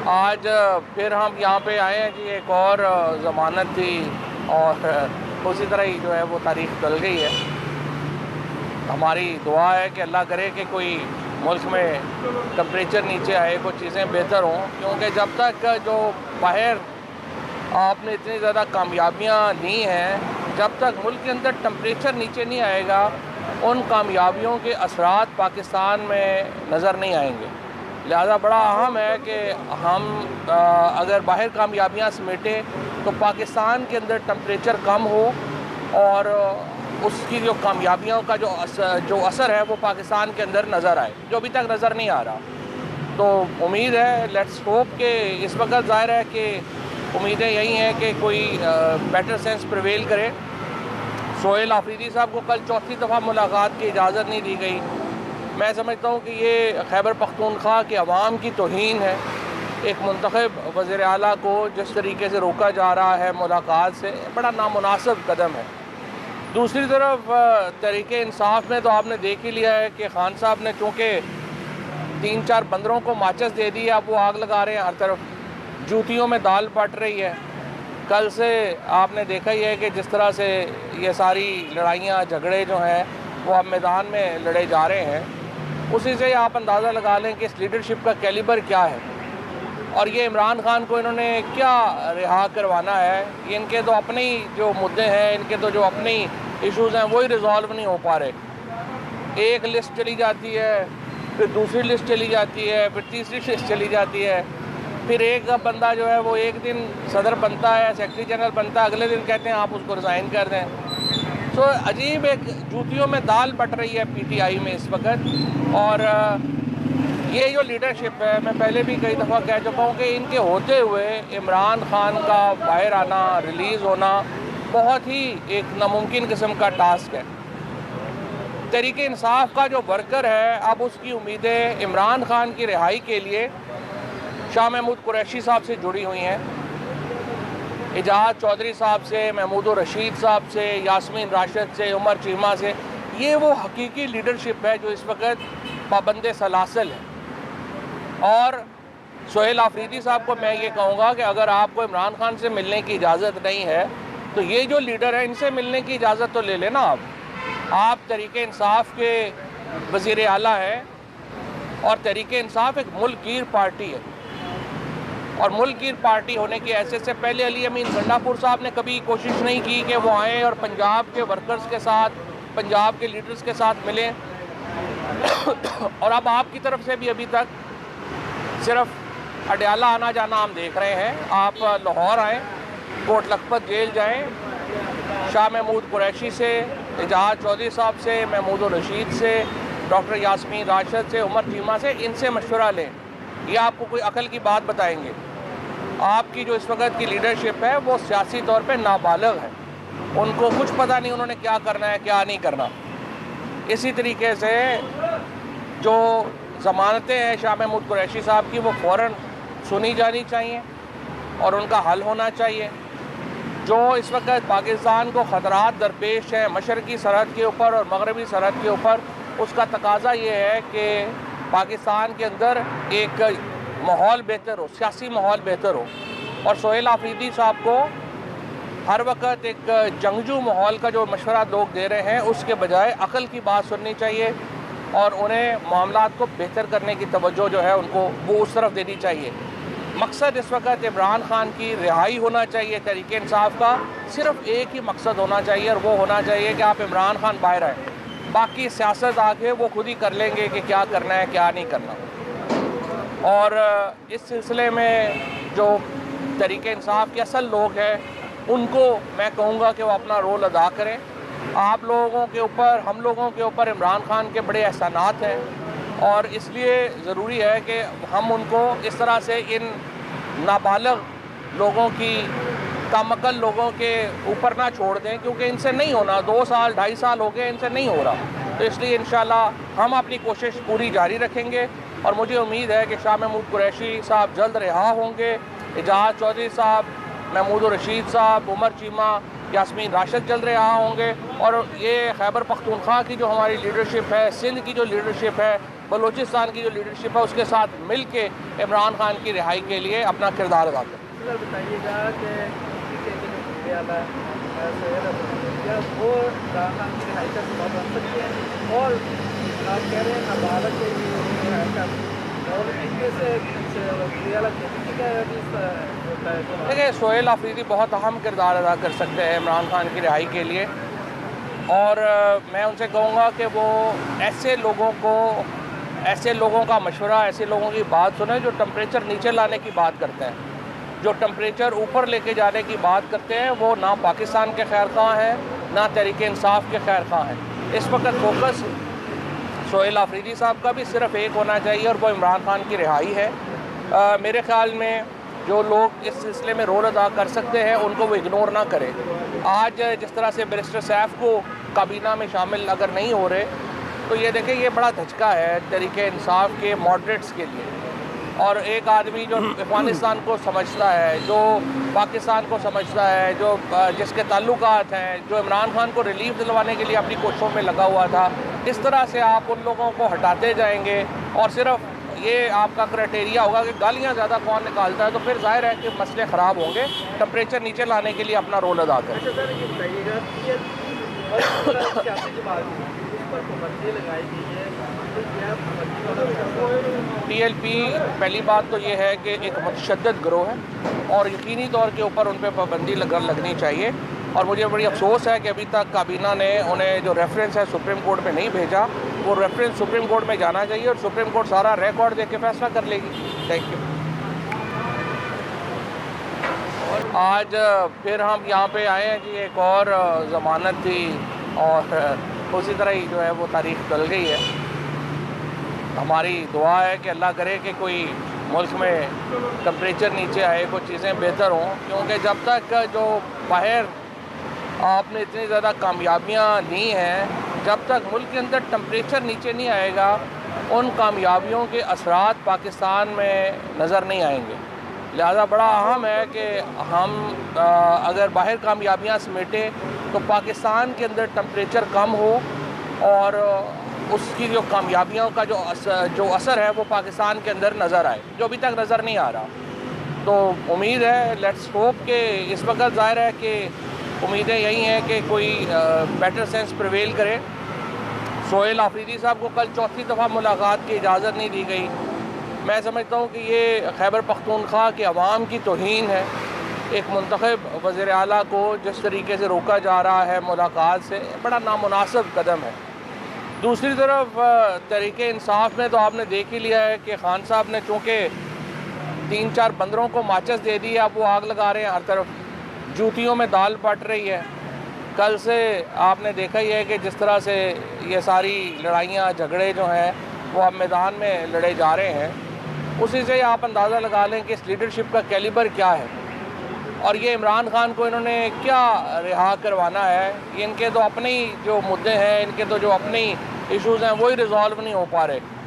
आज फिर हम यहाँ पे आए हैं जी। एक और ज़मानत थी और उसी तरह ही जो है वो तारीख चल गई है। हमारी दुआ है कि अल्लाह करे कि कोई मुल्क में टेम्परेचर नीचे आए, कुछ चीज़ें बेहतर हों, क्योंकि जब तक जो बाहर आपने इतनी ज़्यादा कामयाबियाँ ली हैं, जब तक मुल्क के अंदर टेम्परेचर नीचे नहीं आएगा उन कामयाबियों के असरात पाकिस्तान में नज़र नहीं आएंगे। लिहाजा बड़ा अहम है कि हम अगर बाहर कामयाबियाँ समेटें तो पाकिस्तान के अंदर टेम्परेचर कम हो और उसकी जो कामयाबियों का जो असर है वो पाकिस्तान के अंदर नज़र आए, जो अभी तक नज़र नहीं आ रहा। तो उम्मीद है, लेट्स होप कि इस वक्त ज़ाहिर है कि उम्मीदें यही हैं कि कोई बेटर सेंस प्रिवेल करे। सोहेल आफरीदी साहब को कल चौथी दफ़ा मुलाकात की इजाज़त नहीं दी गई। मैं समझता हूँ कि ये खैबर पख्तूनख्वा के अवाम की तौहीन है। एक मुंतखब वज़ीर आला को जिस तरीके से रोका जा रहा है मुलाकात से, बड़ा नामुनासिब कदम है। दूसरी तरफ तहरीक इंसाफ में तो आपने देख ही लिया है कि खान साहब ने चूँकि 3-4 बंदरों को माचिस दे दी, अब वो आग लगा रहे हैं हर तरफ, जूतियों में दाल पट रही है। कल से आपने देखा ही है कि जिस तरह से ये सारी लड़ाइयाँ झगड़े जो हैं वो अब मैदान में लड़े जा रहे हैं। उसी से आप अंदाज़ा लगा लें कि इस लीडरशिप का कैलिबर क्या है और ये इमरान खान को इन्होंने क्या रिहा करवाना है। इनके तो अपने ही जो मुद्दे हैं, इनके तो जो अपने ही इशूज़ हैं वही रिजॉल्व नहीं हो पा रहे। एक लिस्ट चली जाती है, फिर दूसरी लिस्ट चली जाती है, फिर तीसरी लिस्ट चली जाती है, फिर एक बंदा जो है वो एक दिन सदर बनता है, सेक्रेटरी जनरल बनता है, अगले दिन कहते हैं आप उसको रिज़ाइन कर दें। तो अजीब एक जूतियों में दाल बट रही है पीटीआई में इस वक्त। और ये जो लीडरशिप है, मैं पहले भी कई दफ़ा कह चुका हूँ कि इनके होते हुए इमरान खान का बाहर आना, रिलीज़ होना बहुत ही एक नामुमकिन किस्म का टास्क है। तहरीक इंसाफ का जो वर्कर है, अब उसकी उम्मीदें इमरान खान की रिहाई के लिए शाह महमूद कुरैशी साहब से जुड़ी हुई हैं, एजाज चौधरी साहब से, महमूद रशीद साहब से, यास्मीन राशिद से, उमर चीमा से। ये वो हकीकी लीडरशिप है जो इस वक्त पाबंद सलासल है। और सोहेल आफरीदी साहब को मैं ये कहूँगा कि अगर आपको इमरान खान से मिलने की इजाज़त नहीं है तो ये जो लीडर है इनसे मिलने की इजाज़त तो ले लेना। आप तहरीक इंसाफ के वज़ीर आला हैं और तहरीक इंसाफ एक मुल्कगीर पार्टी है, और मुल्कगीर पार्टी होने की हैसियत से पहले अली अमीन गंडापुर साहब ने कभी कोशिश नहीं की कि वो आएँ और पंजाब के वर्कर्स के साथ, पंजाब के लीडर्स के साथ मिलें। और अब आपकी तरफ से भी अभी तक सिर्फ अडयाला आना जाना हम देख रहे हैं। आप लाहौर आएँ, कोट लखपत जेल जाएँ, शाह महमूद कुरैशी से, एजाज चौधरी साहब से, महमूद रशीद से, डॉक्टर यास्मीन राशिद से, उमर चीमा से, इनसे मशवरा लें। ये आपको कोई अकल की बात बताएंगे। आपकी जो इस वक्त की लीडरशिप है वो सियासी तौर पे नाबालिग है, उनको कुछ पता नहीं उन्होंने क्या करना है क्या नहीं करना। इसी तरीके से जो ज़मानतें हैं शाह महमूद कुरैशी साहब की, वो फ़ौरन सुनी जानी चाहिए और उनका हल होना चाहिए। जो इस वक्त पाकिस्तान को ख़तरात दरपेश हैं मशरक़ी सरहद के ऊपर और मगरबी सरहद के ऊपर, उसका तकाज़ा ये है कि पाकिस्तान के अंदर एक माहौल बेहतर हो, सियासी माहौल बेहतर हो। और सोहेल आफरीदी साहब को हर वक्त एक जंगजू माहौल का जो मशवरा लोग दे रहे हैं उसके बजाय अकल की बात सुननी चाहिए और उन्हें मामलात को बेहतर करने की तवज्जो जो है उनको वो उस तरफ देनी चाहिए। मकसद इस वक्त इमरान खान की रिहाई होना चाहिए। तहरीक इंसाफ का सिर्फ एक ही मकसद होना चाहिए और वो होना चाहिए कि आप इमरान खान बाहर आए, बाकी सियासत आगे वो खुद ही कर लेंगे कि क्या करना है क्या नहीं करना। और इस सिलसिले में जो तहरीक इंसाफ के असल लोग हैं उनको मैं कहूँगा कि वो अपना रोल अदा करें। आप लोगों के ऊपर, हम लोगों के ऊपर इमरान खान के बड़े एहसानात हैं और इसलिए ज़रूरी है कि हम उनको इस तरह से इन नाबालिग लोगों की, कामकल लोगों के ऊपर ना छोड़ दें, क्योंकि इनसे नहीं होना। 2 साल 2.5 साल हो गए, इनसे नहीं हो रहा। तो इसलिए इंशाल्लाह हम अपनी कोशिश पूरी जारी रखेंगे और मुझे उम्मीद है कि शाह महमूद कुरैशी साहब जल्द रिहा होंगे, एजाज चौधरी साहब, महमूद रशीद साहब, उमर चीमा, यास्मीन राशिद जल्द रिहा होंगे और ये खैबर पख्तूनख्वा की जो हमारी लीडरशिप है, सिंध की जो लीडरशिप है, बलूचिस्तान की जो लीडरशिप है उसके साथ मिल के इमरान खान की रिहाई के लिए अपना किरदार अदा करें। सर बताइएगा कि वो इमरान खान की रिहाई का सबब बन सकते हैं और आप कह रहे हैं नाबालग के और इनके से देखिए, सोहेल अफरीदी बहुत अहम किरदार अदा कर सकते हैं इमरान खान की रिहाई के लिए, और मैं उनसे कहूँगा कि वो ऐसे लोगों का मशवरा, ऐसे लोगों की बात सुने जो टेम्परेचर नीचे लाने की बात करते हैं। जो टेम्परेचर ऊपर लेके जाने की बात करते हैं वो ना पाकिस्तान के खैर ख्वाह हैं, ना तहरीक इंसाफ के खैर ख्वाह हैं। इस वक्त फोकस सोहेल अफरीदी साहब का भी सिर्फ एक होना चाहिए और वो इमरान खान की रिहाई है। मेरे ख़्याल में जो लोग इस सिलसिले में रोल अदा कर सकते हैं उनको वो इग्नोर ना करें। आज जिस तरह से बैरिस्टर सैफ को काबीना में शामिल अगर नहीं हो रहे तो ये देखें, ये बड़ा धचका है तहरीक इंसाफ के मॉडरेट्स के लिए। और एक आदमी जो अफगानिस्तान को समझता है, जो पाकिस्तान को समझता है, जो जिसके ताल्लुकात हैं, जो इमरान खान को रिलीफ दिलवाने के लिए अपनी कोशिशों में लगा हुआ था, इस तरह से आप उन लोगों को हटाते जाएंगे और सिर्फ ये आपका क्राइटेरिया होगा कि गालियाँ ज़्यादा कौन निकालता है, तो फिर जाहिर है कि मसले ख़राब होंगे। टेम्परेचर नीचे लाने के लिए अपना रोल अदा करें। अच्छा सर, ये बताइएगा PLP पहली बात तो ये है कि एक मुतशद्दिद गिरोह है और यकीनी तौर के ऊपर उन पर पाबंदी लगनी चाहिए। और मुझे बड़ी अफसोस है कि अभी तक काबीना ने उन्हें जो रेफरेंस है सुप्रीम कोर्ट में नहीं भेजा। वो रेफरेंस सुप्रीम कोर्ट में जाना चाहिए और सुप्रीम कोर्ट सारा रिकॉर्ड देख के फैसला कर लेगी। Thank you. आज फिर हम यहाँ पे आए हैं जी, एक और ज़मानत थी और उसी तरह ही जो है वो तारीख टल गई है। हमारी दुआ है कि अल्लाह करे कि कोई मुल्क में टेम्परेचर नीचे आए, कुछ चीज़ें बेहतर हों, क्योंकि जब तक जो बाहर आपने इतनी ज़्यादा कामयाबियाँ ली हैं, जब तक मुल्क के अंदर टेम्परेचर नीचे नहीं आएगा उन कामयाबियों के असरात पाकिस्तान में नज़र नहीं आएंगे। लिहाजा बड़ा अहम है कि हम अगर बाहर कामयाबियाँ समेटें तो पाकिस्तान के अंदर टेम्परेचर कम हो और उसकी जो कामयाबियों का जो असर है वो पाकिस्तान के अंदर नज़र आए, जो अभी तक नज़र नहीं आ रहा। तो उम्मीद है, लेट्स होप कि इस वक्त ज़ाहिर है कि उम्मीदें यही हैं कि कोई बेटर सेंस प्रिवेल करे। सोहेल अफरीदी साहब को कल चौथी दफ़ा मुलाकात की इजाज़त नहीं दी गई। मैं समझता हूँ कि ये खैबर पख्तूनख्वा के अवाम की तौहीन है। एक मुंतखब वज़ीर आला को जिस तरीके से रोका जा रहा है मुलाकात से, बड़ा नामुनासिब कदम है। दूसरी तरफ तहरीक इंसाफ में तो आपने देख ही लिया है कि खान साहब ने चूँकि 3-4 बंदरों को माचिस दे दी, अब वो आग लगा रहे हैं हर तरफ, जूतियों में दाल पट रही है। कल से आपने देखा ही है कि जिस तरह से ये सारी लड़ाइयाँ झगड़े जो हैं वो अब मैदान में लड़े जा रहे हैं, उसी से आप अंदाज़ा लगा लें कि इस लीडरशिप का कैलिबर क्या है और ये इमरान खान को इन्होंने क्या रिहा करवाना है। इनके तो अपने ही जो मुद्दे हैं, इनके तो जो अपनी इश्यूज़ हैं वही रिजॉल्व नहीं हो पा रहे।